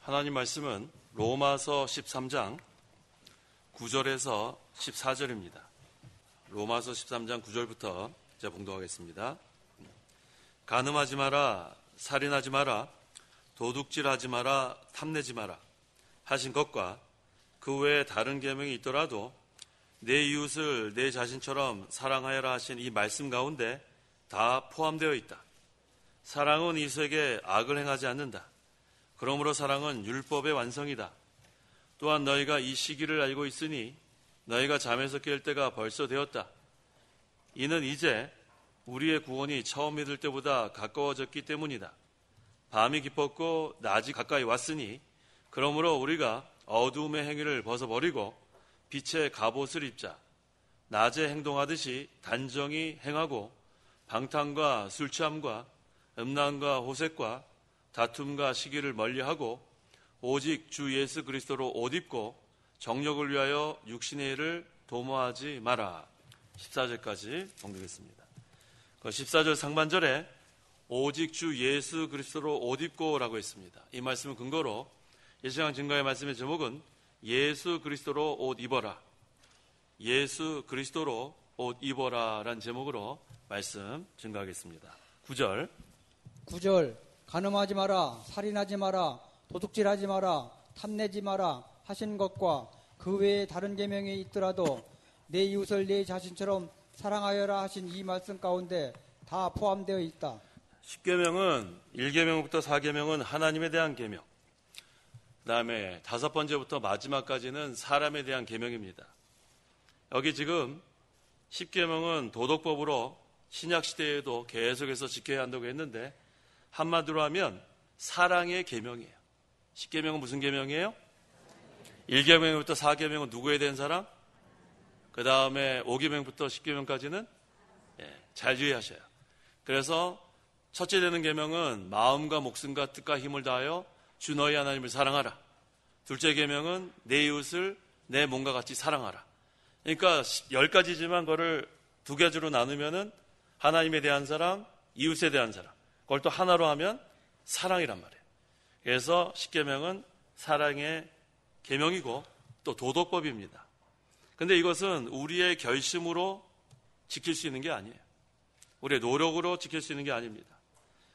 하나님 말씀은 로마서 13장 9절에서 14절입니다. 로마서 13장 9절부터 제가 봉독하겠습니다. 간음하지 마라, 살인하지 마라, 도둑질하지 마라, 탐내지 마라 하신 것과 그 외에 다른 계명이 있더라도 내 이웃을 내 자신처럼 사랑하여라 하신 이 말씀 가운데 다 포함되어 있다. 사랑은 이웃에게 악을 행하지 않는다. 그러므로 사랑은 율법의 완성이다. 또한 너희가 이 시기를 알고 있으니 너희가 잠에서 깰 때가 벌써 되었다. 이는 이제 우리의 구원이 처음 믿을 때보다 가까워졌기 때문이다. 밤이 깊었고 낮이 가까이 왔으니 그러므로 우리가 어두움의 행위를 벗어버리고 빛의 갑옷을 입자. 낮에 행동하듯이 단정히 행하고 방탕과 술 취함과 음란과 호색과 다툼과 시기를 멀리하고 오직 주 예수 그리스도로 옷 입고 정욕을 위하여 육신의 일을 도모하지 마라. 14절까지 봉독했습니다. 14절 상반절에 오직 주 예수 그리스도로 옷 입고 라고 했습니다. 이 말씀을 근거로 이 시간 증거의 말씀의 제목은 예수 그리스도로 옷 입어라. 예수 그리스도로 옷 입어라 라는 제목으로 말씀 증거하겠습니다. 9절 간음하지 마라, 살인하지 마라, 도둑질하지 마라, 탐내지 마라 하신 것과 그 외에 다른 계명이 있더라도 내 이웃을 내 자신처럼 사랑하여라 하신 이 말씀 가운데 다 포함되어 있다. 10계명은 1계명부터 4계명은 하나님에 대한 계명, 그 다음에 5번째부터 마지막까지는 사람에 대한 계명입니다. 여기 지금 10계명은 도덕법으로 신약시대에도 계속해서 지켜야 한다고 했는데 한마디로 하면 사랑의 계명이에요. 10계명은 무슨 계명이에요? 1계명부터 4계명은 누구에 대한 사랑? 그 다음에 5계명부터 10계명까지는 잘 주의하셔요. 그래서 첫째 되는 계명은 마음과 목숨과 뜻과 힘을 다하여 주 너희 하나님을 사랑하라. 둘째 계명은 내 이웃을 내 몸과 같이 사랑하라. 그러니까 10가지지만 그거를 두 가지로 나누면은 하나님에 대한 사랑, 이웃에 대한 사랑. 그걸 또 하나로 하면 사랑이란 말이에요. 그래서 10계명은 사랑의 계명이고 또 도덕법입니다. 근데 이것은 우리의 결심으로 지킬 수 있는 게 아니에요. 우리의 노력으로 지킬 수 있는 게 아닙니다.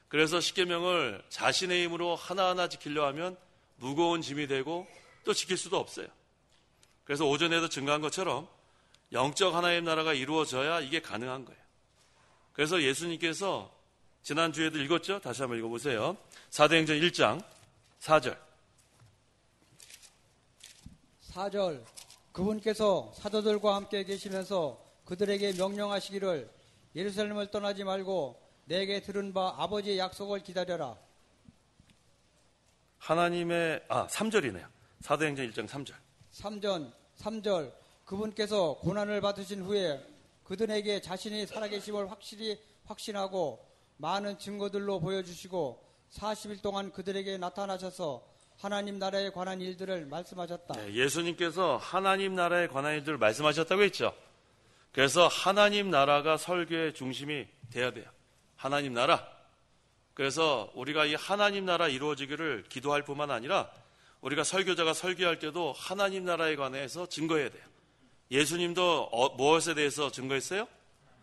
그래서 10계명을 자신의 힘으로 하나하나 지키려 하면 무거운 짐이 되고 또 지킬 수도 없어요. 그래서 오전에도 증거한 것처럼 영적 하나님 나라가 이루어져야 이게 가능한 거예요. 그래서 예수님께서 지난주에도 읽었죠? 다시 한번 읽어보세요. 사도행전 1장 4절. 4절. 그분께서 사도들과 함께 계시면서 그들에게 명령하시기를 예루살렘을 떠나지 말고 내게 들은 바 아버지의 약속을 기다려라. 하나님의 3절이네요. 사도행전 1장 3절. 3절. 그분께서 고난을 받으신 후에 그들에게 자신이 살아계심을 확실히 확신하고 많은 증거들로 보여주시고 40일 동안 그들에게 나타나셔서 하나님 나라에 관한 일들을 말씀하셨다. 네, 예수님께서 하나님 나라에 관한 일들을 말씀하셨다고 했죠. 그래서 하나님 나라가 설교의 중심이 돼야 돼요. 하나님 나라. 그래서 우리가 이 하나님 나라 이루어지기를 기도할 뿐만 아니라 우리가 설교자가 설교할 때도 하나님 나라에 관해서 증거해야 돼요. 예수님도 무엇에 대해서 증거했어요?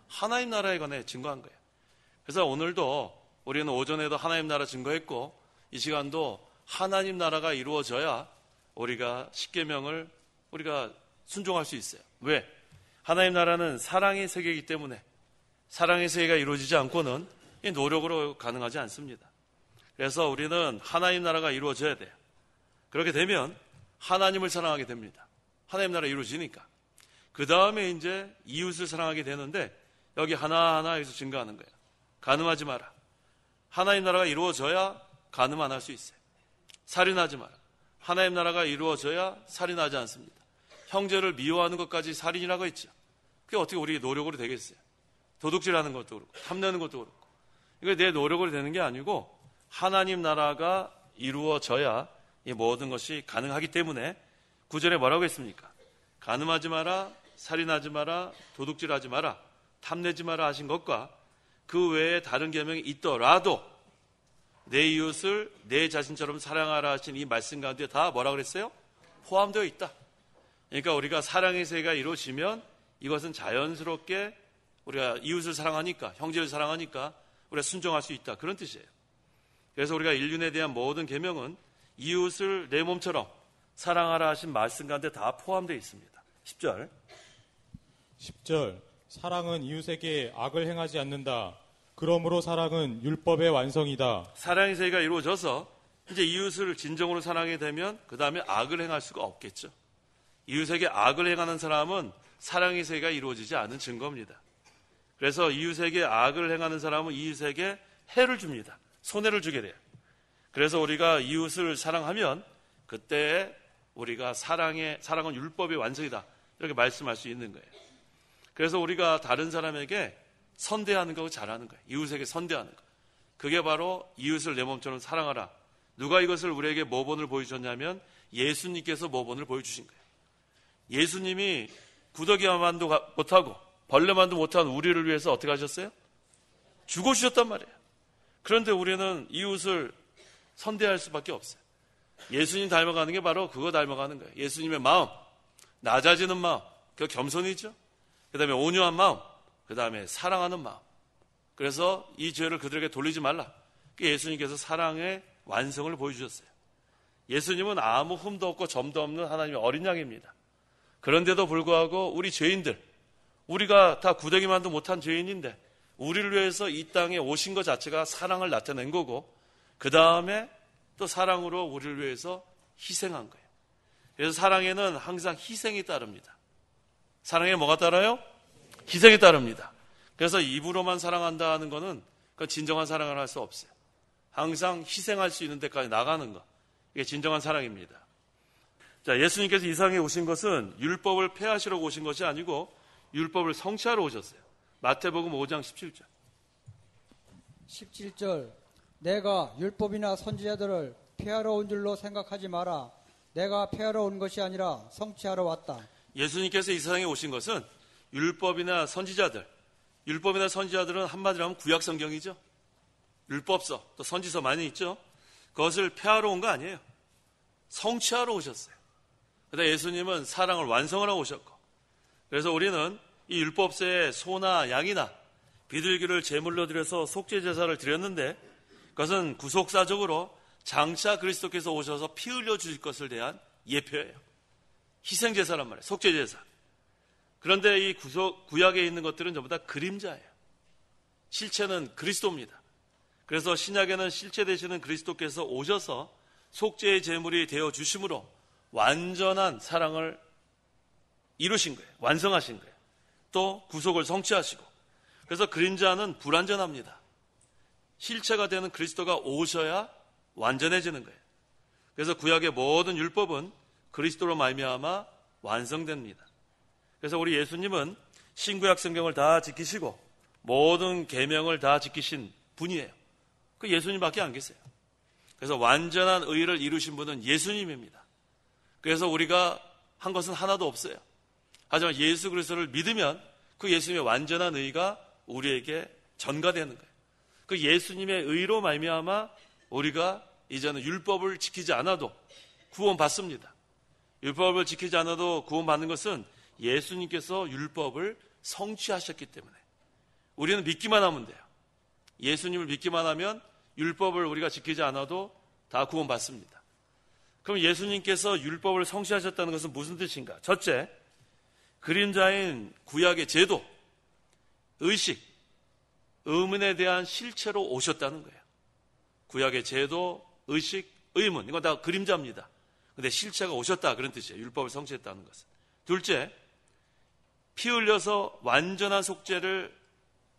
하나님 나라에 관해 증거한 거예요. 그래서 오늘도 우리는 오전에도 하나님 나라 증거했고 이 시간도 하나님 나라가 이루어져야 우리가 10계명을 우리가 순종할 수 있어요. 왜? 하나님 나라는 사랑의 세계이기 때문에 사랑의 세계가 이루어지지 않고는 이 노력으로 가능하지 않습니다. 그래서 우리는 하나님 나라가 이루어져야 돼요. 그렇게 되면 하나님을 사랑하게 됩니다. 하나님 나라 이루어지니까. 그 다음에 이제 이웃을 사랑하게 되는데 여기 하나하나 여기서 증거하는 거예요. 간음하지 마라. 하나님 나라가 이루어져야 간음 안 할 수 있어요. 살인하지 마라. 하나님 나라가 이루어져야 살인하지 않습니다. 형제를 미워하는 것까지 살인이라고 했죠. 그게 어떻게 우리 노력으로 되겠어요? 도둑질하는 것도 그렇고 탐내는 것도 그렇고 이거 내 노력으로 되는 게 아니고 하나님 나라가 이루어져야 이 모든 것이 가능하기 때문에 9절에 뭐라고 했습니까? 간음하지 마라, 살인하지 마라, 도둑질하지 마라, 탐내지 마라 하신 것과 그 외에 다른 계명이 있더라도 내 이웃을 내 자신처럼 사랑하라 하신 이 말씀 가운데 다 뭐라 그랬어요? 포함되어 있다. 그러니까 우리가 사랑의 세계가 이루어지면 이것은 자연스럽게 우리가 이웃을 사랑하니까, 형제를 사랑하니까 우리가 순종할 수 있다. 그런 뜻이에요. 그래서 우리가 인륜에 대한 모든 계명은 이웃을 내 몸처럼 사랑하라 하신 말씀 가운데 다 포함되어 있습니다. 10절. 사랑은 이웃에게 악을 행하지 않는다. 그러므로 사랑은 율법의 완성이다. 사랑의 세계가 이루어져서 이제 이웃을 진정으로 사랑하게 되면 그 다음에 악을 행할 수가 없겠죠. 이웃에게 악을 행하는 사람은 사랑의 세계가 이루어지지 않은 증거입니다. 그래서 이웃에게 악을 행하는 사람은 이웃에게 해를 줍니다. 손해를 주게 돼요. 그래서 우리가 이웃을 사랑하면 그때 우리가 사랑은 율법의 완성이다. 이렇게 말씀할 수 있는 거예요. 그래서 우리가 다른 사람에게 선대하는 거 잘하는 거예요. 이웃에게 선대하는 거. 그게 바로 이웃을 내 몸처럼 사랑하라. 누가 이것을 우리에게 모본을 보여주셨냐면 예수님께서 모본을 보여주신 거예요. 예수님이 구더기만도 못하고 벌레만도 못한 우리를 위해서 어떻게 하셨어요? 죽어주셨단 말이에요. 그런데 우리는 이웃을 선대할 수밖에 없어요. 예수님 닮아가는 게 바로 그거 닮아가는 거예요. 예수님의 마음, 낮아지는 마음, 그 겸손이죠. 그 다음에 온유한 마음, 그 다음에 사랑하는 마음. 그래서 이 죄를 그들에게 돌리지 말라. 예수님께서 사랑의 완성을 보여주셨어요. 예수님은 아무 흠도 없고 점도 없는 하나님의 어린 양입니다. 그런데도 불구하고 우리 죄인들, 우리가 다 구더기만도 못한 죄인인데 우리를 위해서 이 땅에 오신 것 자체가 사랑을 나타낸 거고 그 다음에 또 사랑으로 우리를 위해서 희생한 거예요. 그래서 사랑에는 항상 희생이 따릅니다. 사랑에 뭐가 따라요? 희생이 따릅니다. 그래서 입으로만 사랑한다는 것은 그 진정한 사랑을 할 수 없어요. 항상 희생할 수 있는 데까지 나가는 것. 이게 진정한 사랑입니다. 자, 예수님께서 이 세상에 오신 것은 율법을 폐하시러 오신 것이 아니고 율법을 성취하러 오셨어요. 마태복음 5장 17절. 17절. 내가 율법이나 선지자들을 폐하러 온 줄로 생각하지 마라. 내가 폐하러 온 것이 아니라 성취하러 왔다. 예수님께서 이 세상에 오신 것은 율법이나 선지자들은 한마디로 하면 구약 성경이죠. 율법서, 또 선지서 많이 있죠. 그것을 폐하러 온 거 아니에요. 성취하러 오셨어요. 그러다 예수님은 사랑을 완성하러 오셨고, 그래서 우리는 이 율법서에 소나 양이나 비둘기를 제물로 드려서 속죄 제사를 드렸는데 그것은 구속사적으로 장차 그리스도께서 오셔서 피 흘려 주실 것을 대한 예표예요. 희생제사란 말이에요. 속죄제사. 그런데 이 구약에 있는 것들은 전부 다 그림자예요. 실체는 그리스도입니다. 그래서 신약에는 실체 되시는 그리스도께서 오셔서 속죄의 제물이 되어 주심으로 완전한 사랑을 이루신 거예요. 완성하신 거예요. 또 구속을 성취하시고. 그래서 그림자는 불완전합니다. 실체가 되는 그리스도가 오셔야 완전해지는 거예요. 그래서 구약의 모든 율법은 그리스도로 말미암아 완성됩니다. 그래서 우리 예수님은 신구약 성경을 다 지키시고 모든 계명을 다 지키신 분이에요. 그 예수님밖에 안 계세요. 그래서 완전한 의를 이루신 분은 예수님입니다. 그래서 우리가 한 것은 하나도 없어요. 하지만 예수 그리스도를 믿으면 그 예수님의 완전한 의가 우리에게 전가되는 거예요. 그 예수님의 의로 말미암아 우리가 이제는 율법을 지키지 않아도 구원받습니다. 율법을 지키지 않아도 구원받는 것은 예수님께서 율법을 성취하셨기 때문에 우리는 믿기만 하면 돼요. 예수님을 믿기만 하면 율법을 우리가 지키지 않아도 다 구원받습니다. 그럼 예수님께서 율법을 성취하셨다는 것은 무슨 뜻인가? 첫째, 그림자인 구약의 제도, 의식, 의문에 대한 실체로 오셨다는 거예요. 구약의 제도, 의식, 의문, 이건 다 그림자입니다. 근데 실체가 오셨다, 그런 뜻이에요. 율법을 성취했다는 것은. 둘째, 피 흘려서 완전한 속죄를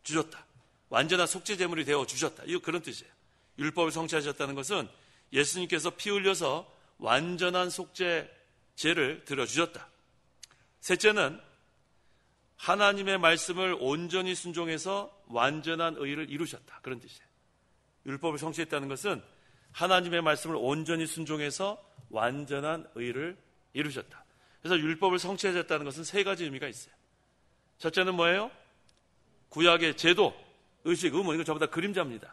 주셨다. 완전한 속죄 제물이 되어 주셨다. 이거 그런 뜻이에요. 율법을 성취하셨다는 것은 예수님께서 피 흘려서 완전한 속죄제를 드려주셨다. 셋째는 하나님의 말씀을 온전히 순종해서 완전한 의를 이루셨다. 그런 뜻이에요. 율법을 성취했다는 것은 하나님의 말씀을 온전히 순종해서 완전한 의를 이루셨다. 그래서 율법을 성취하셨다는 것은 세 가지 의미가 있어요. 첫째는 뭐예요? 구약의 제도, 의식, 의문, 이거 전부 다 그림자입니다.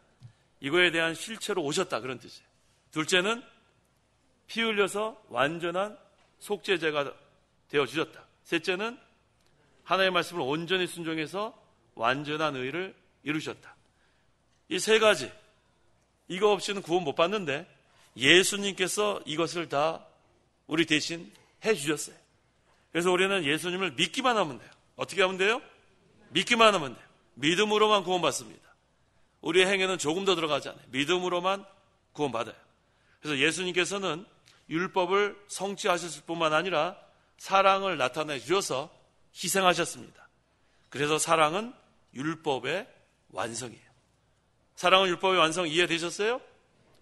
이거에 대한 실체로 오셨다 그런 뜻이에요. 둘째는 피 흘려서 완전한 속죄제가 되어주셨다. 셋째는 하나님의 말씀을 온전히 순종해서 완전한 의를 이루셨다. 이 세 가지, 이거 없이는 구원 못 받는데 예수님께서 이것을 다 우리 대신 해주셨어요. 그래서 우리는 예수님을 믿기만 하면 돼요. 어떻게 하면 돼요? 믿기만 하면 돼요. 믿음으로만 구원받습니다. 우리의 행위는 조금 더 들어가지 않아요. 믿음으로만 구원받아요. 그래서 예수님께서는 율법을 성취하셨을 뿐만 아니라 사랑을 나타내 주셔서 희생하셨습니다. 그래서 사랑은 율법의 완성이에요. 사랑은 율법의 완성 이해되셨어요?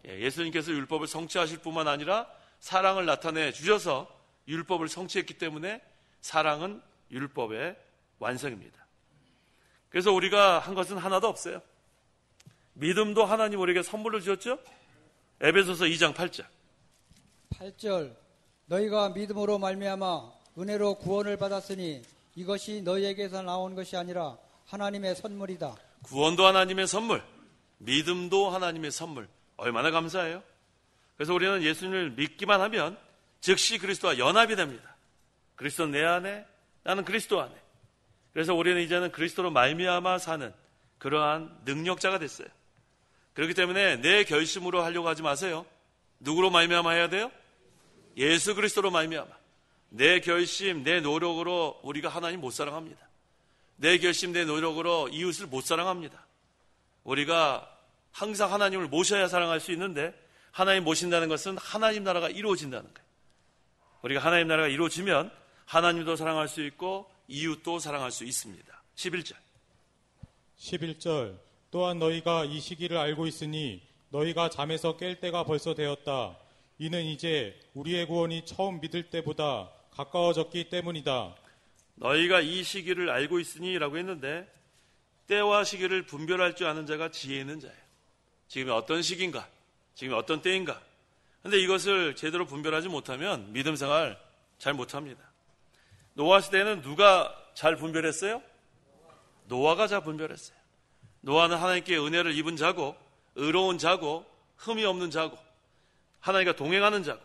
예수님께서 율법을 성취하실 뿐만 아니라 사랑을 나타내 주셔서 율법을 성취했기 때문에 사랑은 율법의 완성입니다. 그래서 우리가 한 것은 하나도 없어요. 믿음도 하나님 우리에게 선물로 주셨죠? 에베소서 2장 8절. 8절 너희가 믿음으로 말미암아 은혜로 구원을 받았으니 이것이 너희에게서 나온 것이 아니라 하나님의 선물이다. 구원도 하나님의 선물, 믿음도 하나님의 선물. 얼마나 감사해요. 그래서 우리는 예수님을 믿기만 하면 즉시 그리스도와 연합이 됩니다. 그리스도 내 안에, 나는 그리스도 안에. 그래서 우리는 이제는 그리스도로 말미암아 사는 그러한 능력자가 됐어요. 그렇기 때문에 내 결심으로 하려고 하지 마세요. 누구로 말미암아 해야 돼요? 예수 그리스도로 말미암아. 내 결심, 내 노력으로 우리가 하나님 못 사랑합니다. 내 결심, 내 노력으로 이웃을 못 사랑합니다. 우리가 항상 하나님을 모셔야 사랑할 수 있는데 하나님 모신다는 것은 하나님 나라가 이루어진다는 거예요. 우리가 하나님 나라가 이루어지면 하나님도 사랑할 수 있고 이웃도 사랑할 수 있습니다. 11절. 11절 또한 너희가 이 시기를 알고 있으니 너희가 잠에서 깰 때가 벌써 되었다. 이는 이제 우리의 구원이 처음 믿을 때보다 가까워졌기 때문이다. 너희가 이 시기를 알고 있으니 라고 했는데 때와 시기를 분별할 줄 아는 자가 지혜 있는 자예요. 지금이 어떤 시기인가? 지금이 어떤 때인가? 근데 이것을 제대로 분별하지 못하면 믿음 생활 잘 못합니다. 노아 시대에는 누가 잘 분별했어요? 노아가 잘 분별했어요. 노아는 하나님께 은혜를 입은 자고 의로운 자고 흠이 없는 자고 하나님과 동행하는 자고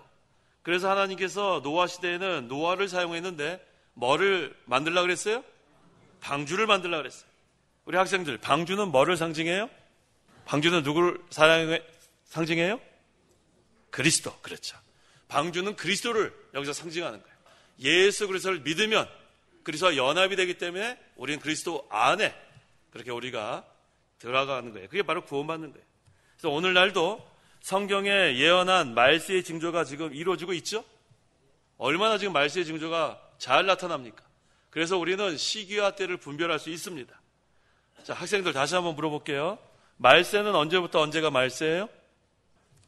그래서 하나님께서 노아 시대에는 노아를 사용했는데 뭐를 만들려고 그랬어요? 방주를 만들려고 그랬어요. 우리 학생들 방주는 뭐를 상징해요? 방주는 누구를 상징해요? 그리스도. 그렇죠. 방주는 그리스도를 여기서 상징하는 거예요. 예수 그리스도를 믿으면 그리스도와 연합이 되기 때문에 우리는 그리스도 안에 그렇게 우리가 들어가는 거예요. 그게 바로 구원받는 거예요. 그래서 오늘날도 성경에 예언한 말세의 징조가 지금 이루어지고 있죠? 얼마나 지금 말세의 징조가 잘 나타납니까? 그래서 우리는 시기와 때를 분별할 수 있습니다. 자, 학생들 다시 한번 물어볼게요. 말세는 언제부터 언제가 말세예요?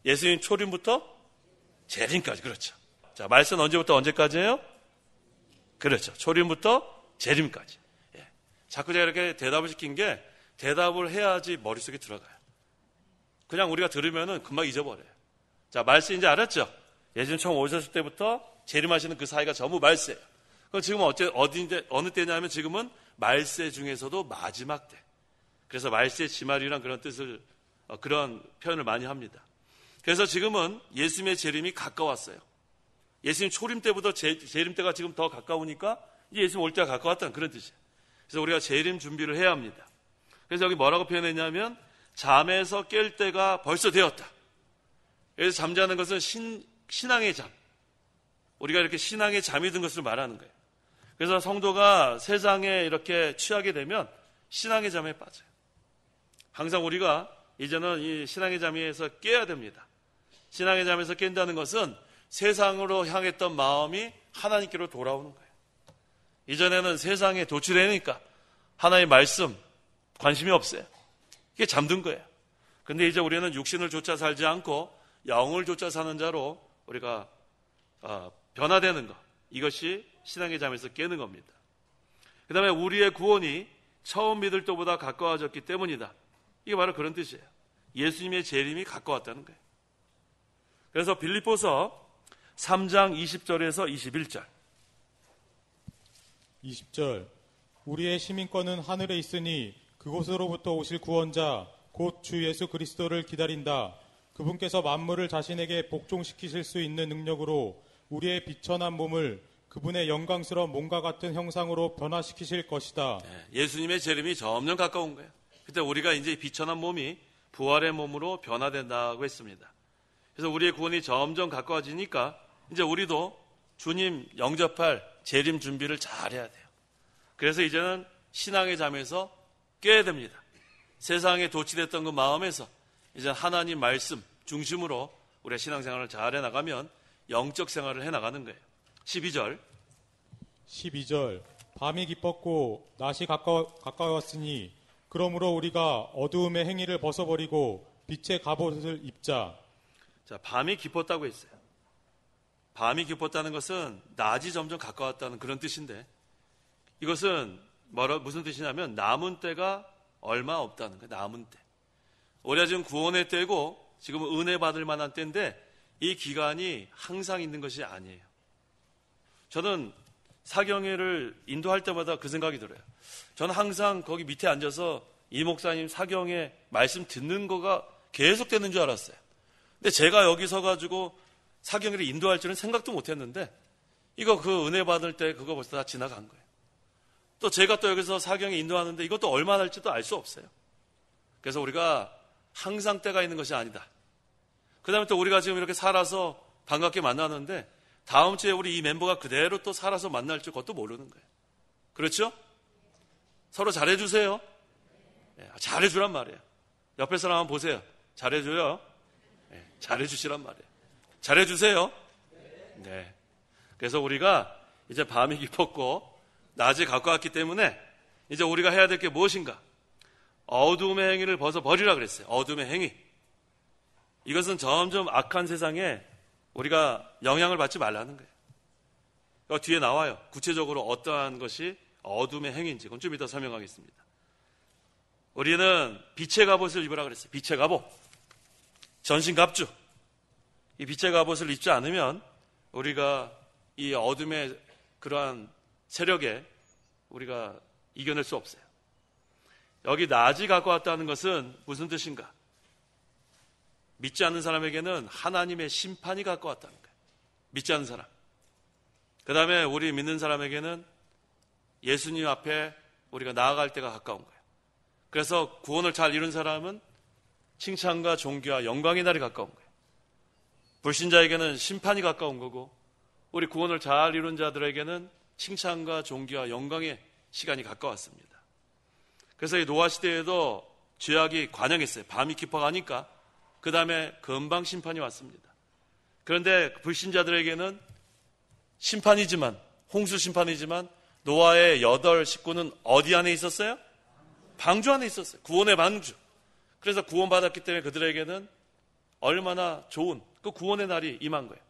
예수님 초림부터 재림까지. 그렇죠. 자, 말세는 언제부터 언제까지예요? 그렇죠. 초림부터 재림까지. 예. 자꾸 제가 이렇게 대답을 시킨 게 대답을 해야지 머릿속에 들어가요. 그냥 우리가 들으면은 금방 잊어버려요. 자, 말세 이제 알았죠? 예수님 처음 오셨을 때부터 재림하시는 그 사이가 전부 말세예요. 그럼 지금은 어느 때냐면 지금은 말세 중에서도 마지막 때. 그래서 말세 지말이란 그런 뜻을, 그런 표현을 많이 합니다. 그래서 지금은 예수님의 재림이 가까웠어요. 예수님 초림 때보다 재림 때가 지금 더 가까우니까 이제 예수님 올 때가 가까웠다는 그런 뜻이에요. 그래서 우리가 재림 준비를 해야 합니다. 그래서 여기 뭐라고 표현했냐면 잠에서 깰 때가 벌써 되었다. 그래서 잠자는 것은 신앙의 잠. 우리가 이렇게 신앙의 잠이 든 것을 말하는 거예요. 그래서 성도가 세상에 이렇게 취하게 되면 신앙의 잠에 빠져요. 항상 우리가 이제는 이 신앙의 잠에서 깨야 됩니다. 신앙의 잠에서 깬다는 것은 세상으로 향했던 마음이 하나님께로 돌아오는 거예요. 이전에는 세상에 도취되니까 하나님의 말씀 관심이 없어요. 이게 잠든 거예요. 근데 이제 우리는 육신을 쫓아 살지 않고 영을 쫓아 사는 자로 우리가 변화되는 것. 이것이 신앙의 잠에서 깨는 겁니다. 그 다음에 우리의 구원이 처음 믿을 때보다 가까워졌기 때문이다. 이게 바로 그런 뜻이에요. 예수님의 재림이 가까웠다는 거예요. 그래서 빌립보서 3장 20절에서 21절. 20절 우리의 시민권은 하늘에 있으니 그곳으로부터 오실 구원자 곧 주 예수 그리스도를 기다린다. 그분께서 만물을 자신에게 복종시키실 수 있는 능력으로 우리의 비천한 몸을 그분의 영광스러운 몸과 같은 형상으로 변화시키실 것이다. 예수님의 재림이 점점 가까운 거예요. 그때 우리가 이제 비천한 몸이 부활의 몸으로 변화된다고 했습니다. 그래서 우리의 구원이 점점 가까워지니까 이제 우리도 주님 영접할 재림 준비를 잘 해야 돼요. 그래서 이제는 신앙의 잠에서 깨야 됩니다. 세상에 도취됐던 그 마음에서 이제 하나님 말씀 중심으로 우리가 신앙생활을 잘 해나가면 영적 생활을 해나가는 거예요. 12절 밤이 깊었고 낮이 가까웠으니 그러므로 우리가 어두움의 행위를 벗어버리고 빛의 갑옷을 입자. 자, 밤이 깊었다고 했어요. 밤이 깊었다는 것은 낮이 점점 가까웠다는 그런 뜻인데, 이것은 무슨 뜻이냐면 남은 때가 얼마 없다는 거예요. 남은 때. 우리가 지금 구원의 때고 지금 은혜 받을 만한 때인데 이 기간이 항상 있는 것이 아니에요. 저는 사경회를 인도할 때마다 그 생각이 들어요. 저는 항상 거기 밑에 앉아서 이 목사님 사경회 말씀 듣는 거가 계속 되는 줄 알았어요. 근데 제가 여기 서가지고 사경회를 인도할 줄은 생각도 못 했는데 이거 그 은혜 받을 때 그거 벌써 다 지나간 거예요. 또 제가 또 여기서 사경회 인도하는데 이것도 얼마나 할지도 알 수 없어요. 그래서 우리가 항상 때가 있는 것이 아니다. 그 다음에 또 우리가 지금 이렇게 살아서 반갑게 만나는데 다음 주에 우리 이 멤버가 그대로 또 살아서 만날 줄 그것도 모르는 거예요. 그렇죠? 서로 잘해주세요. 네, 잘해주란 말이에요. 옆에 사람 한번 보세요. 잘해줘요. 네, 잘해주시란 말이에요. 잘해주세요. 네. 그래서 우리가 이제 밤이 깊었고 낮이 가까웠기 때문에 이제 우리가 해야 될 게 무엇인가? 어둠의 행위를 벗어버리라 그랬어요. 어둠의 행위. 이것은 점점 악한 세상에 우리가 영향을 받지 말라는 거예요. 뒤에 나와요. 구체적으로 어떠한 것이 어둠의 행위인지. 그건 좀 이따 설명하겠습니다. 우리는 빛의 갑옷을 입으라 그랬어요. 빛의 갑옷. 전신갑주. 이 빛의 갑옷을 입지 않으면 우리가 이 어둠의 그러한 세력에 우리가 이겨낼 수 없어요. 여기 낮이 가까웠다는 것은 무슨 뜻인가? 믿지 않는 사람에게는 하나님의 심판이 가까웠다는 거예요. 믿지 않는 사람. 그 다음에 우리 믿는 사람에게는 예수님 앞에 우리가 나아갈 때가 가까운 거예요. 그래서 구원을 잘 이룬 사람은 칭찬과 존귀와 영광의 날이 가까운 거예요. 불신자에게는 심판이 가까운 거고 우리 구원을 잘 이룬 자들에게는 칭찬과 존귀와 영광의 시간이 가까웠습니다. 그래서 이 노아 시대에도 죄악이 관영했어요. 밤이 깊어가니까 그 다음에 금방 심판이 왔습니다. 그런데 불신자들에게는 심판이지만 홍수 심판이지만 노아의 8 식구는 어디 안에 있었어요? 방주 안에 있었어요. 구원의 방주. 그래서 구원받았기 때문에 그들에게는 얼마나 좋은 그 구원의 날이 임한 거예요.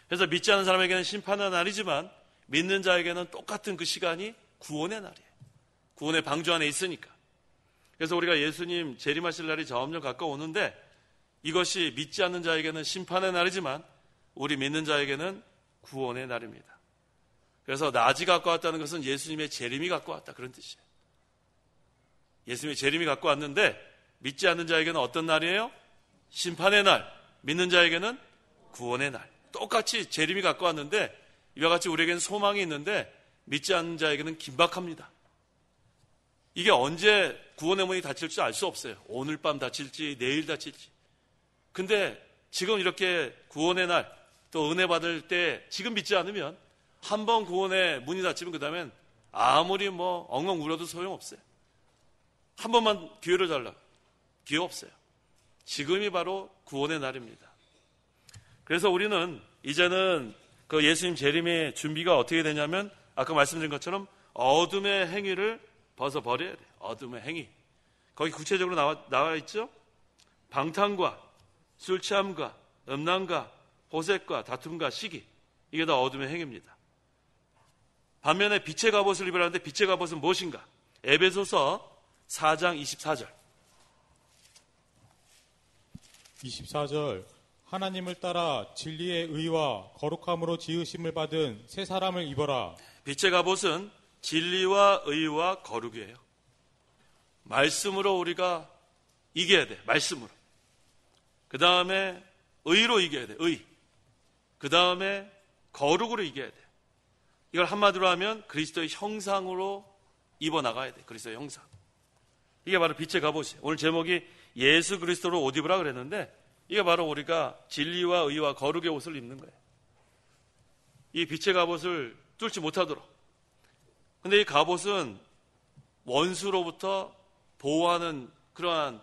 그래서 믿지 않는 사람에게는 심판의 날이지만 믿는 자에게는 똑같은 그 시간이 구원의 날이에요. 구원의 방주 안에 있으니까. 그래서 우리가 예수님 재림하실 날이 점점 가까워오는데 이것이 믿지 않는 자에게는 심판의 날이지만 우리 믿는 자에게는 구원의 날입니다. 그래서 낮이 가까웠다는 것은 예수님의 재림이 가까웠다 그런 뜻이에요. 예수님의 재림이 가까웠는데 믿지 않는 자에게는 어떤 날이에요? 심판의 날. 믿는 자에게는 구원의 날. 똑같이 재림이 가까웠는데 이와 같이 우리에게는 소망이 있는데 믿지 않는 자에게는 긴박합니다. 이게 언제 구원의 문이 닫힐지 알 수 없어요. 오늘 밤 닫힐지 내일 닫힐지. 근데 지금 이렇게 구원의 날 또 은혜 받을 때 지금 믿지 않으면 한번 구원의 문이 닫히면 그 다음엔 아무리 엉엉 울어도 소용없어요. 한 번만 기회를 달라. 기회 없어요. 지금이 바로 구원의 날입니다. 그래서 우리는 이제는 그 예수님 재림의 준비가 어떻게 되냐면 아까 말씀드린 것처럼 어둠의 행위를 벗어버려야 돼요. 어둠의 행위. 거기 구체적으로 나와 있죠? 방탕과 술 취함과 음란과 호색과 다툼과 시기. 이게 다 어둠의 행위입니다. 반면에 빛의 갑옷을 입으라는데 빛의 갑옷은 무엇인가? 에베소서 4장 24절. 24절. 하나님을 따라 진리의 의와 거룩함으로 지으심을 받은 새 사람을 입어라. 빛의 갑옷은 진리와 의와 거룩이에요. 말씀으로 우리가 이겨야 돼. 말씀으로. 그 다음에 의로 이겨야 돼. 의. 그 다음에 거룩으로 이겨야 돼. 이걸 한마디로 하면 그리스도의 형상으로 입어나가야 돼. 그리스도의 형상. 이게 바로 빛의 갑옷이에요. 오늘 제목이 예수 그리스도로 옷 입으라 그랬는데 이게 바로 우리가 진리와 의와 거룩의 옷을 입는 거예요. 이 빛의 갑옷을 뚫지 못하도록. 근데 이 갑옷은 원수로부터 보호하는 그러한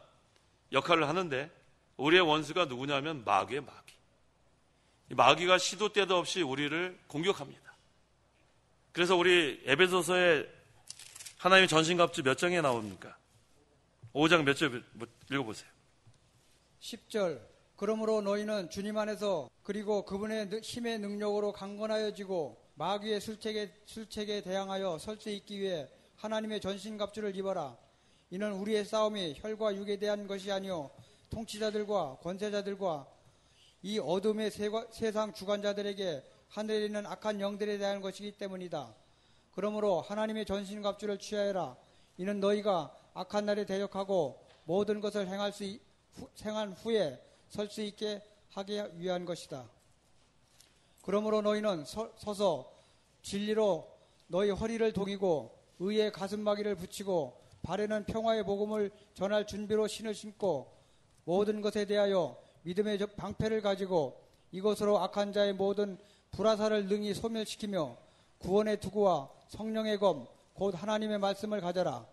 역할을 하는데 우리의 원수가 누구냐면 마귀의 마귀. 이 마귀가 시도 때도 없이 우리를 공격합니다. 그래서 우리 에베소서에 하나님의 전신갑주 몇 장에 나옵니까? 5장 몇 절 읽어보세요. 10절. 그러므로 너희는 주님 안에서 그리고 그분의 힘의 능력으로 강건하여지고 마귀의 술책에 대항하여 설 수 있기 위해 하나님의 전신갑주를 입어라. 이는 우리의 싸움이 혈과 육에 대한 것이 아니요 통치자들과 권세자들과 이 어둠의 세상 주관자들에게 하늘에 있는 악한 영들에 대한 것이기 때문이다. 그러므로 하나님의 전신갑주를 취하여라. 이는 너희가 악한 날에 대적하고 모든 것을 행한 후에 설 수 있게 하기 위한 것이다. 그러므로 너희는 서서 진리로 너희 허리를 동이고 의의 가슴마기를 붙이고 발에는 평화의 복음을 전할 준비로 신을 신고 모든 것에 대하여 믿음의 방패를 가지고 이것으로 악한 자의 모든 불화살을 능히 소멸시키며 구원의 투구와 성령의 검 곧 하나님의 말씀을 가져라.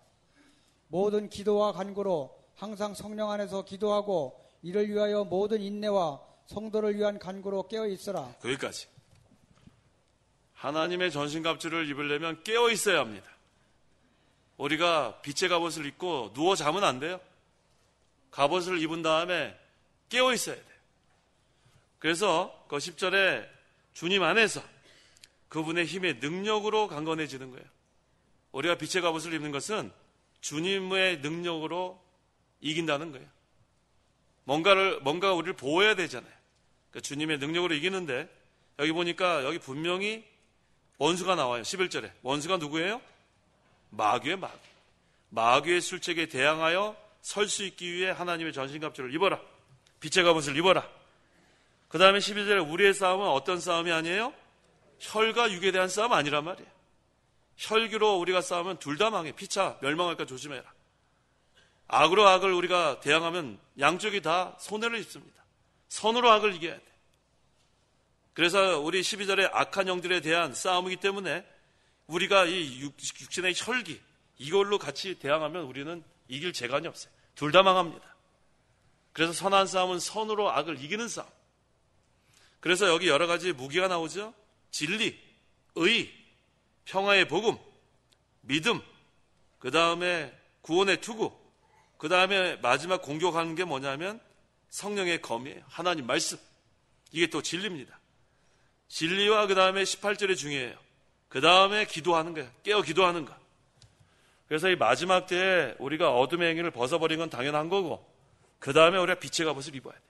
모든 기도와 간구로 항상 성령 안에서 기도하고 이를 위하여 모든 인내와 성도를 위한 간구로 깨어 있어라. 거기까지. 하나님의 전신갑주를 입으려면 깨어 있어야 합니다. 우리가 빛의 갑옷을 입고 누워 자면 안 돼요. 갑옷을 입은 다음에 깨어 있어야 돼요. 그래서 그 10절에 주님 안에서 그분의 힘의 능력으로 강건해지는 거예요. 우리가 빛의 갑옷을 입는 것은 주님의 능력으로 이긴다는 거예요. 뭔가 우리를 보호해야 되잖아요. 그러니까 주님의 능력으로 이기는데 여기 보니까 여기 분명히 원수가 나와요. 11절에. 원수가 누구예요? 마귀의 마귀. 마귀의 술책에 대항하여 설 수 있기 위해 하나님의 전신갑주를 입어라. 빛의 갑옷을 입어라. 그 다음에 12절에 우리의 싸움은 어떤 싸움이 아니에요? 혈과 육에 대한 싸움 아니란 말이에요. 혈기로 우리가 싸우면 둘 다 망해. 피차 멸망할까 조심해라. 악으로 악을 우리가 대항하면 양쪽이 다 손해를 입습니다. 선으로 악을 이겨야 돼. 그래서 우리 12절에 악한 영들에 대한 싸움이기 때문에 우리가 이 육신의 혈기 이걸로 같이 대항하면 우리는 이길 재간이 없어요. 둘 다 망합니다. 그래서 선한 싸움은 선으로 악을 이기는 싸움. 그래서 여기 여러 가지 무기가 나오죠. 진리, 의, 평화의 복음, 믿음, 그 다음에 구원의 투구, 그 다음에 마지막 공격하는 게 뭐냐면 성령의 검이에요. 하나님 말씀. 이게 또 진리입니다. 진리와 그 다음에 18절이 중요해요. 그 다음에 기도하는 거예요. 깨어 기도하는 거. 그래서 이 마지막 때에 우리가 어둠의 행위를 벗어버린 건 당연한 거고 그 다음에 우리가 빛의 갑옷을 입어야 돼요.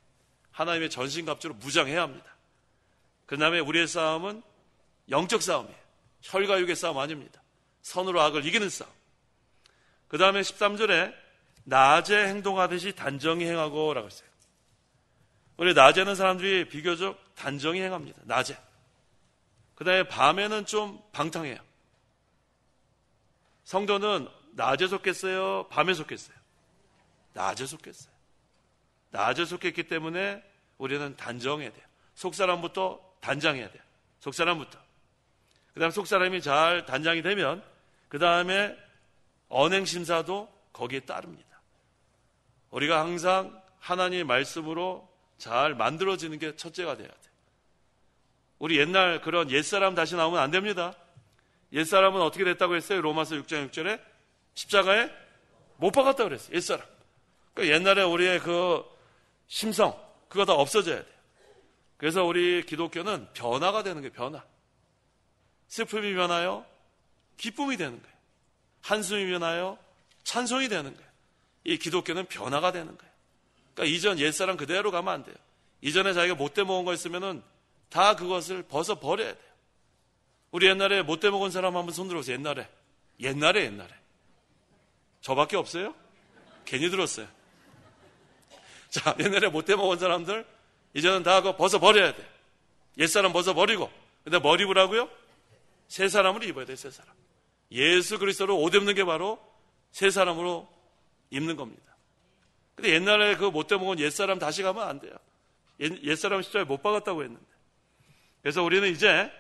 하나님의 전신갑주로 무장해야 합니다. 그 다음에 우리의 싸움은 영적 싸움이에요. 혈과 육의 싸움 아닙니다. 선으로 악을 이기는 싸움. 그 다음에 13절에 낮에 행동하듯이 단정히 행하고 라고 했어요. 우리 낮에는 사람들이 비교적 단정히 행합니다. 낮에. 그 다음에 밤에는 좀 방탕해요. 성도는 낮에 속했어요? 밤에 속했어요? 낮에 속했어요. 낮에 속했기 때문에 우리는 단정해야 돼요. 속사람부터 단장해야 돼요. 속사람부터. 그 다음에 속사람이 잘 단장이 되면 그 다음에 언행심사도 거기에 따릅니다. 우리가 항상 하나님의 말씀으로 잘 만들어지는 게 첫째가 돼야 돼요. 우리 옛날 그런 옛사람 다시 나오면 안 됩니다. 옛사람은 어떻게 됐다고 했어요? 로마서 6장 6절에 십자가에 못 박았다고 그랬어요. 옛사람. 그러니까 옛날에 우리의 그 심성 그거 다 없어져야 돼요. 그래서 우리 기독교는 변화가 되는 거예요. 변화. 슬픔이 변하여 기쁨이 되는 거예요. 한숨이 변하여 찬송이 되는 거예요. 이 기독교는 변화가 되는 거예요. 그러니까 이전 옛사람 그대로 가면 안 돼요. 이전에 자기가 못돼 먹은 거 있으면은 다 그것을 벗어 버려야 돼요. 우리 옛날에 못돼 먹은 사람 한번 손 들어보세요. 옛날에 저밖에 없어요? 괜히 들었어요. 자, 옛날에 못돼 먹은 사람들 이제는 다 그거 벗어버려야 돼. 옛사람 벗어버리고. 근데 뭘 입으라고요? 새 사람을 입어야 돼, 새 사람. 예수 그리스도로 옷 입는 게 바로 새 사람으로 입는 겁니다. 근데 옛날에 그 못돼 먹은 옛사람 다시 가면 안 돼요. 옛사람 십자가에 못 박았다고 했는데. 그래서 우리는 이제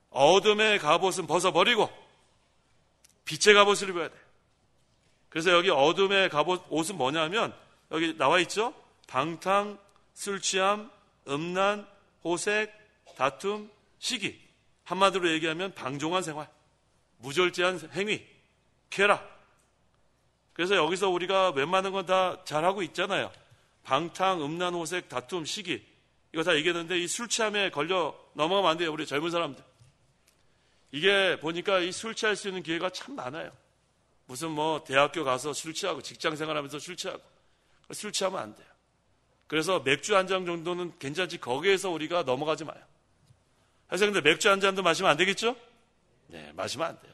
어둠의 갑옷은 벗어버리고 빛의 갑옷을 입어야 돼. 그래서 여기 어둠의 갑옷 옷은 뭐냐면 여기 나와 있죠? 방탕, 술 취함, 음란, 호색, 다툼, 시기. 한마디로 얘기하면 방종한 생활, 무절제한 행위, 쾌락. 그래서 여기서 우리가 웬만한 건 다 잘하고 있잖아요. 방탕, 음란, 호색, 다툼, 시기. 이거 다 얘기했는데 이 술 취함에 걸려 넘어가면 안 돼요. 우리 젊은 사람들. 이게 보니까 이 술 취할 수 있는 기회가 참 많아요. 무슨 뭐 대학교 가서 술 취하고 직장 생활하면서 술 취하고. 술 취하면 안 돼요. 그래서 맥주 한 잔 정도는 괜찮지 거기에서 우리가 넘어가지 마요. 그래서 근데 맥주 한 잔도 마시면 안 되겠죠? 네, 마시면 안 돼요.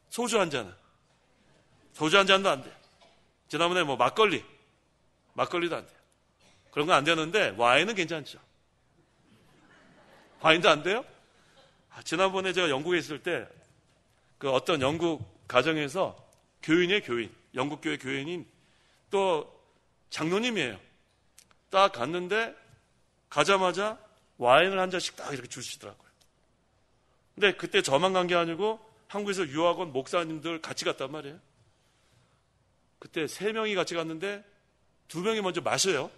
소주 한 잔은. 소주 한 잔도 안 돼요. 지난번에 뭐 막걸리도 안 돼요. 그런 건 안 되는데 와인은 괜찮죠. 와인도 안 돼요? 지난번에 제가 영국에 있을 때 그 어떤 영국 가정에서 교인이에요, 교인. 영국 교회 교인인 또 장로님이에요. 딱 갔는데 가자마자 와인을 한 잔씩 딱 이렇게 주시더라고요. 근데 그때 저만 간 게 아니고 한국에서 유학 온 목사님들 같이 갔단 말이에요. 그때 3명이 같이 갔는데 2명이 먼저 마셔요.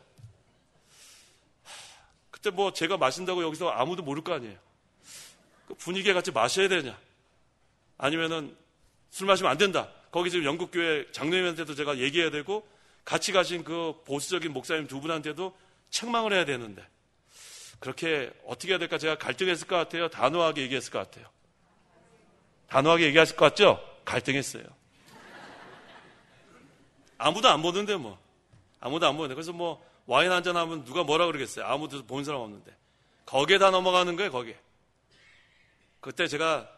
그때 뭐 제가 마신다고 여기서 아무도 모를 거 아니에요. 그 분위기에 같이 마셔야 되냐? 아니면은 술 마시면 안 된다. 거기 지금 영국교회 장로님한테도 제가 얘기해야 되고 같이 가신 그 보수적인 목사님 2분한테도 책망을 해야 되는데 그렇게 어떻게 해야 될까 제가 갈등했을 것 같아요. 단호하게 얘기했을 것 같아요. 단호하게 얘기하실 것 같죠? 갈등했어요. 아무도 안 보는데 뭐. 아무도 안 보는데. 그래서 뭐 와인 한잔 하면 누가 뭐라 그러겠어요. 아무도 본 사람 없는데. 거기에 다 넘어가는 거예요. 거기에. 그때 제가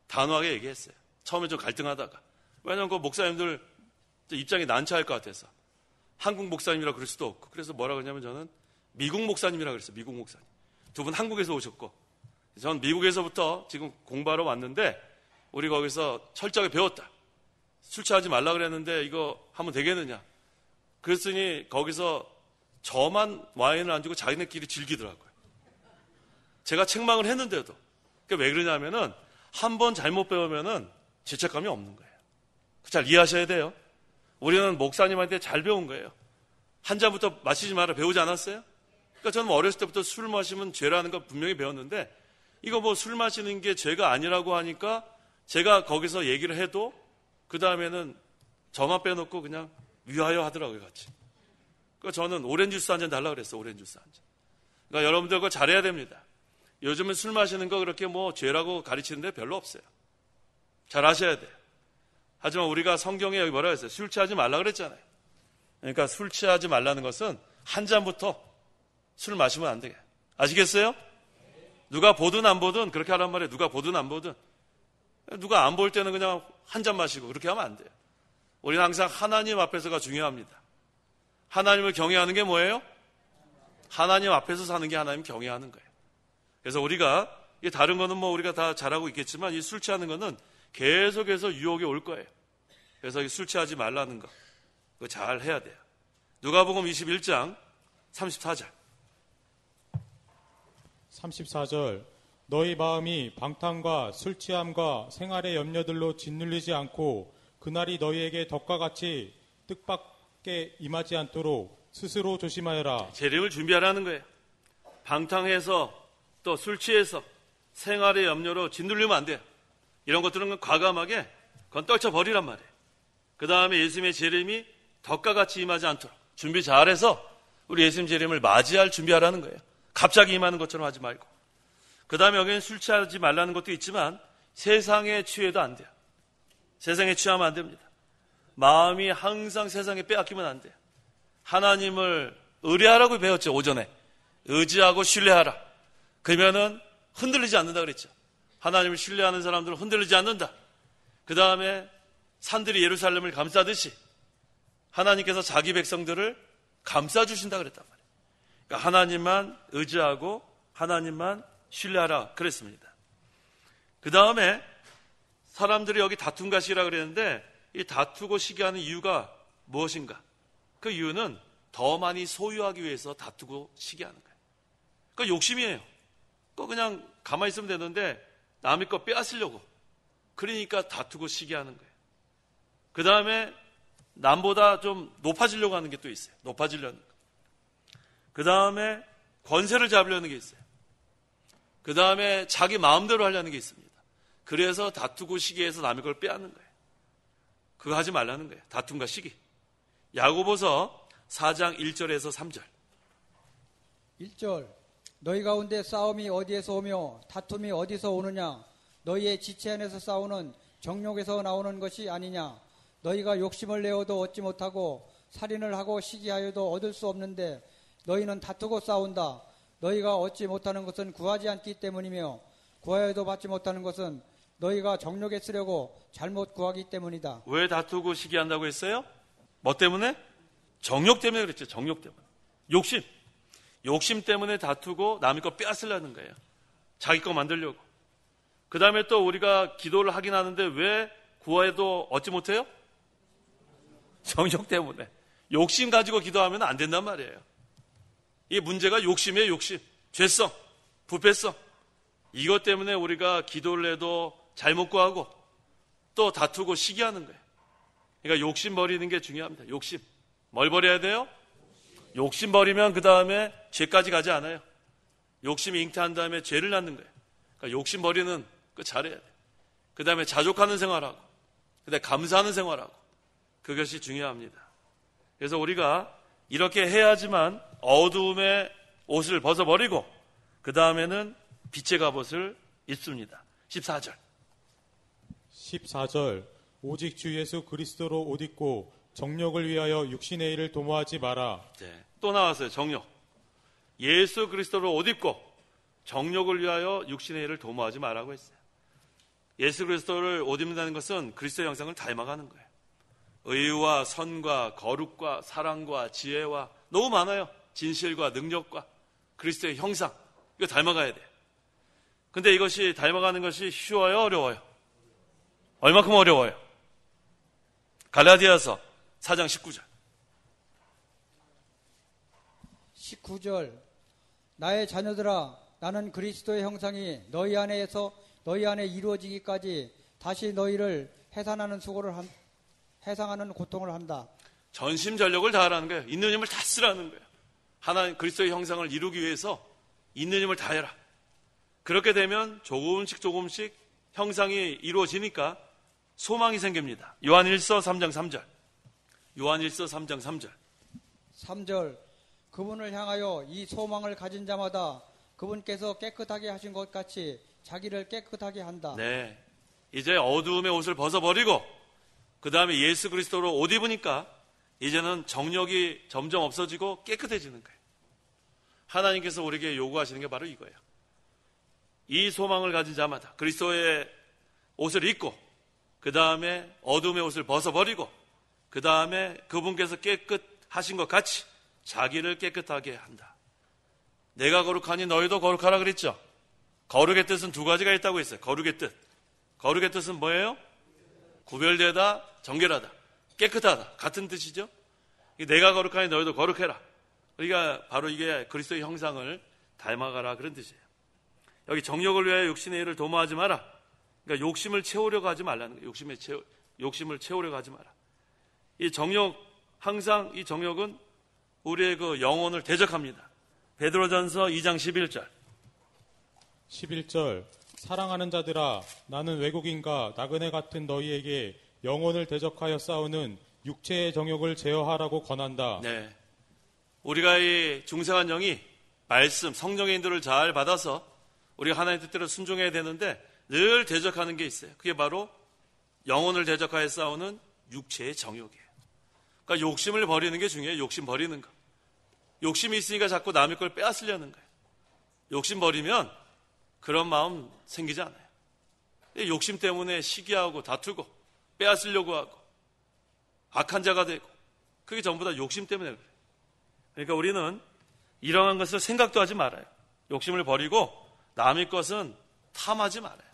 단호하게 얘기했어요. 처음에 좀 갈등하다가. 왜냐면 그 목사님들 입장이 난처할 것 같아서. 한국 목사님이라 그럴 수도 없고. 그래서 뭐라 그러냐면 저는 미국 목사님이라 그랬어요. 미국 목사님. 2분 한국에서 오셨고. 전 미국에서부터 지금 공부하러 왔는데 우리 거기서 철저하게 배웠다. 술 취하지 말라 그랬는데 이거 하면 되겠느냐. 그랬더니 거기서 저만 와인을 안 주고 자기네끼리 즐기더라고요. 제가 책망을 했는데도. 그러니까 왜 그러냐면은 한 번 잘못 배우면은 죄책감이 없는 거예요. 잘 이해하셔야 돼요. 우리는 목사님한테 잘 배운 거예요. 한 잔부터 마시지 마라 배우지 않았어요? 그러니까 저는 어렸을 때부터 술 마시면 죄라는 거 분명히 배웠는데 이거 뭐 술 마시는 게 죄가 아니라고 하니까 제가 거기서 얘기를 해도 그 다음에는 저만 빼놓고 그냥 위하여 하더라고요, 같이. 그러니까 저는 오렌지 주스 한 잔 달라고 그랬어요, 오렌지 주스 한 잔. 그러니까 여러분들 그거 잘해야 됩니다. 요즘은 술 마시는 거 그렇게 뭐 죄라고 가르치는데 별로 없어요. 잘 아셔야 돼요. 하지만 우리가 성경에 여기 뭐라고 했어요? 술 취하지 말라 그랬잖아요. 그러니까 술 취하지 말라는 것은 한 잔부터 술 마시면 안 되게. 아시겠어요? 누가 보든 안 보든 그렇게 하란 말이에요. 누가 보든 안 보든. 누가 안 볼 때는 그냥 한 잔 마시고 그렇게 하면 안 돼요. 우리는 항상 하나님 앞에서가 중요합니다. 하나님을 경외하는 게 뭐예요? 하나님 앞에서 사는 게 하나님 경외하는 거예요. 그래서 우리가 이게 다른 거는 뭐 우리가 다 잘하고 있겠지만 이 술 취하는 거는 계속해서 유혹이 올 거예요. 그래서 술 취하지 말라는 거 그거 잘 해야 돼요. 누가복음 21장 34절 34절 너희 마음이 방탕과 술 취함과 생활의 염려들로 짓눌리지 않고 그날이 너희에게 덕과 같이 뜻밖에 임하지 않도록 스스로 조심하여라. 재림을 준비하라는 거예요. 방탕해서 또 술 취해서 생활의 염려로 짓눌리면 안 돼요. 이런 것들은 과감하게 그건 떨쳐버리란 말이에요. 그 다음에 예수님의 재림이 덕과 같이 임하지 않도록 준비 잘해서 우리 예수님 재림을 맞이할 준비하라는 거예요. 갑자기 임하는 것처럼 하지 말고. 그 다음에 여기는 술 취하지 말라는 것도 있지만 세상에 취해도 안 돼요. 세상에 취하면 안 됩니다. 마음이 항상 세상에 빼앗기면 안 돼요. 하나님을 의뢰하라고 배웠죠. 오전에. 의지하고 신뢰하라. 그러면은 흔들리지 않는다 그랬죠. 하나님을 신뢰하는 사람들은 흔들리지 않는다. 그 다음에 산들이 예루살렘을 감싸듯이 하나님께서 자기 백성들을 감싸주신다 그랬단 말이에요. 그러니까 하나님만 의지하고 하나님만 신뢰하라 그랬습니다. 그 다음에 사람들이 여기 다툼과 시기라 그랬는데 이 다투고 시기하는 이유가 무엇인가? 그 이유는 더 많이 소유하기 위해서 다투고 시기하는 거예요. 그러니까 욕심이에요. 그냥 가만히 있으면 되는데 남의 거 빼앗으려고. 그러니까 다투고 시기하는 거예요. 그 다음에 남보다 좀 높아지려고 하는 게 또 있어요. 높아지려는 거. 그 다음에 권세를 잡으려는 게 있어요. 그 다음에 자기 마음대로 하려는 게 있습니다. 그래서 다투고 시기해서 남의 걸 빼앗는 거예요. 그거 하지 말라는 거예요. 다툼과 시기. 야고보서 4장 1절에서 3절. 1절 너희 가운데 싸움이 어디에서 오며 다툼이 어디서 오느냐? 너희의 지체 안에서 싸우는 정욕에서 나오는 것이 아니냐? 너희가 욕심을 내어도 얻지 못하고 살인을 하고 시기하여도 얻을 수 없는데 너희는 다투고 싸운다. 너희가 얻지 못하는 것은 구하지 않기 때문이며 구하여도 받지 못하는 것은 너희가 정욕에 쓰려고 잘못 구하기 때문이다. 왜 다투고 시기한다고 했어요? 뭐 때문에? 정욕 때문에 그랬죠. 정욕 때문에. 욕심. 욕심 때문에 다투고 남의 거 빼앗으려는 거예요. 자기 거 만들려고. 그 다음에 또 우리가 기도를 하긴 하는데 왜 구해도 얻지 못해요? 정욕 때문에. 욕심 가지고 기도하면 안 된단 말이에요. 이 문제가 욕심이에요. 욕심. 죄성, 부패성. 이것 때문에 우리가 기도를 해도 잘못 구하고 또 다투고 시기하는 거예요. 그러니까 욕심 버리는 게 중요합니다. 욕심. 뭘 버려야 돼요? 욕심 버리면 그 다음에 죄까지 가지 않아요. 욕심이 잉태한 다음에 죄를 낳는 거예요. 그러니까 욕심 버리는 거 잘해야 돼요. 그 다음에 자족하는 생활하고 그 다음에 감사하는 생활하고 그것이 중요합니다. 그래서 우리가 이렇게 해야지만 어두움의 옷을 벗어버리고 그 다음에는 빛의 갑옷을 입습니다. 14절. 14절 오직 주 예수 그리스도로 옷 입고 정욕을 위하여 육신의 일을 도모하지 마라. 네, 또 나왔어요. 정욕. 예수 그리스도로 옷 입고 정욕을 위하여 육신의 일을 도모하지 말라고 했어요. 예수 그리스도를 옷 입는다는 것은 그리스도의 형상을 닮아가는 거예요. 의와 선과 거룩과 사랑과 지혜와 너무 많아요. 진실과 능력과 그리스도의 형상. 이거 닮아가야 돼요. 근데 이것이 닮아가는 것이 쉬워요? 어려워요? 얼마큼 어려워요? 갈라디아서 4장 19절. 19절 나의 자녀들아 나는 그리스도의 형상이 너희 안에 이루어지기까지 다시 너희를 해산하는 해상하는 고통을 한다. 전심전력을 다하라는 거예요. 있는 힘을 다 쓰라는 거예요. 하나님 그리스도의 형상을 이루기 위해서 있는 힘을 다해라. 그렇게 되면 조금씩 형상이 이루어지니까 소망이 생깁니다. 요한일서 3장 3절. 요한일서 3장 3절. 3절 그분을 향하여 이 소망을 가진 자마다 그분께서 깨끗하게 하신 것 같이 자기를 깨끗하게 한다. 네, 이제 어두움의 옷을 벗어버리고 그 다음에 예수 그리스도로 옷 입으니까 이제는 정욕이 점점 없어지고 깨끗해지는 거예요. 하나님께서 우리에게 요구하시는 게 바로 이거예요. 이 소망을 가진 자마다 그리스도의 옷을 입고 그 다음에 어둠의 옷을 벗어버리고 그 다음에 그분께서 깨끗하신 것 같이 자기를 깨끗하게 한다. 내가 거룩하니 너희도 거룩하라 그랬죠. 거룩의 뜻은 두 가지가 있다고 했어요. 거룩의 뜻. 거룩의 뜻은 뭐예요? 구별되다, 정결하다, 깨끗하다. 같은 뜻이죠. 내가 거룩하니 너희도 거룩해라. 그러니까 바로 이게 그리스도의 형상을 닮아가라 그런 뜻이에요. 여기 정욕을 위하여 육신의 일을 도모하지 마라. 그러니까 욕심을 채우려고 하지 말라는 거예요. 욕심을 채우려고 하지 마라. 이 정욕, 항상 이 정욕은 우리의 그 영혼을 대적합니다. 베드로전서 2장 11절. 11절 사랑하는 자들아 나는 외국인과 나그네 같은 너희에게 영혼을 대적하여 싸우는 육체의 정욕을 제어하라고 권한다. 네, 우리가 이 중생한 영이 말씀, 성령의 인도를 잘 받아서 우리가 하나님의 뜻대로 순종해야 되는데 늘 대적하는 게 있어요. 그게 바로 영혼을 대적하여 싸우는 육체의 정욕이에요. 그러니까 욕심을 버리는 게 중요해요. 욕심 버리는 거. 욕심이 있으니까 자꾸 남의 걸 빼앗으려는 거예요. 욕심 버리면 그런 마음 생기지 않아요. 욕심 때문에 시기하고 다투고 빼앗으려고 하고 악한 자가 되고 그게 전부 다 욕심 때문에 그래요. 그러니까 우리는 이러한 것을 생각도 하지 말아요. 욕심을 버리고 남의 것은 탐하지 말아요.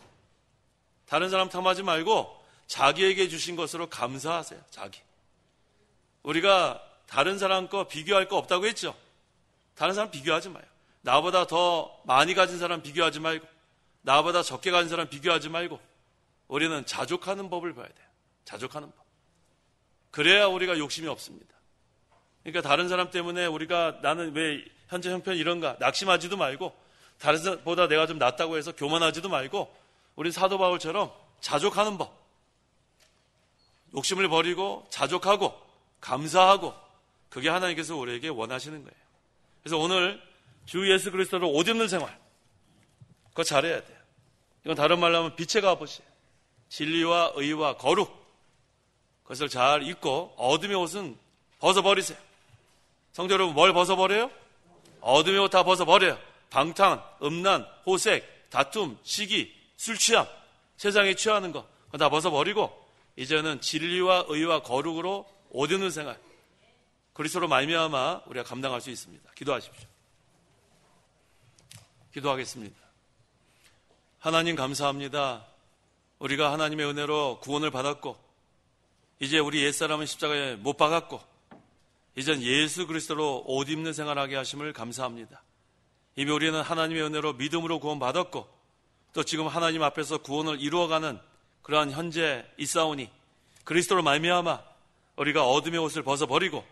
다른 사람 탐하지 말고 자기에게 주신 것으로 감사하세요. 자기. 우리가 다른 사람 거 비교할 거 없다고 했죠. 다른 사람 비교하지 마요. 나보다 더 많이 가진 사람 비교하지 말고, 나보다 적게 가진 사람 비교하지 말고, 우리는 자족하는 법을 봐야 돼요. 자족하는 법. 그래야 우리가 욕심이 없습니다. 그러니까 다른 사람 때문에 우리가 나는 왜 현재 형편이 이런가 낙심하지도 말고, 다른 사람보다 내가 좀 낫다고 해서 교만하지도 말고, 우린 사도 바울처럼 자족하는 법. 욕심을 버리고 자족하고 감사하고, 그게 하나님께서 우리에게 원하시는 거예요. 그래서 오늘 주 예수 그리스도로 옷 입는 생활, 그거 잘해야 돼요. 이건 다른 말로 하면 빛의 갑옷이에요. 진리와 의와 거룩, 그것을 잘 입고 어둠의 옷은 벗어버리세요. 성도 여러분, 뭘 벗어버려요? 어둠의 옷 다 벗어버려요. 방탕, 음란, 호색, 다툼, 시기, 술취함, 세상에 취하는 거 다 벗어버리고 이제는 진리와 의와 거룩으로 옷 입는 생활, 그리스도로 말미암아 우리가 감당할 수 있습니다. 기도하십시오. 기도하겠습니다. 하나님 감사합니다. 우리가 하나님의 은혜로 구원을 받았고, 이제 우리 옛사람은 십자가에 못 박았고, 이젠 예수 그리스도로 옷 입는 생활하게 하심을 감사합니다. 이미 우리는 하나님의 은혜로 믿음으로 구원받았고, 또 지금 하나님 앞에서 구원을 이루어가는 그러한 현재 있사오니, 그리스도로 말미암아 우리가 어둠의 옷을 벗어버리고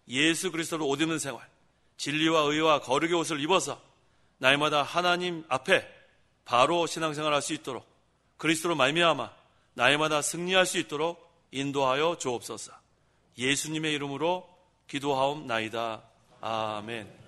예수 그리스도로 옷 입는 생활, 진리와 의와 거룩의 옷을 입어서 날마다 하나님 앞에 바로 신앙생활할 수 있도록, 그리스도로 말미암아 날마다 승리할 수 있도록 인도하여 주옵소서. 예수님의 이름으로 기도하옵나이다. 아멘.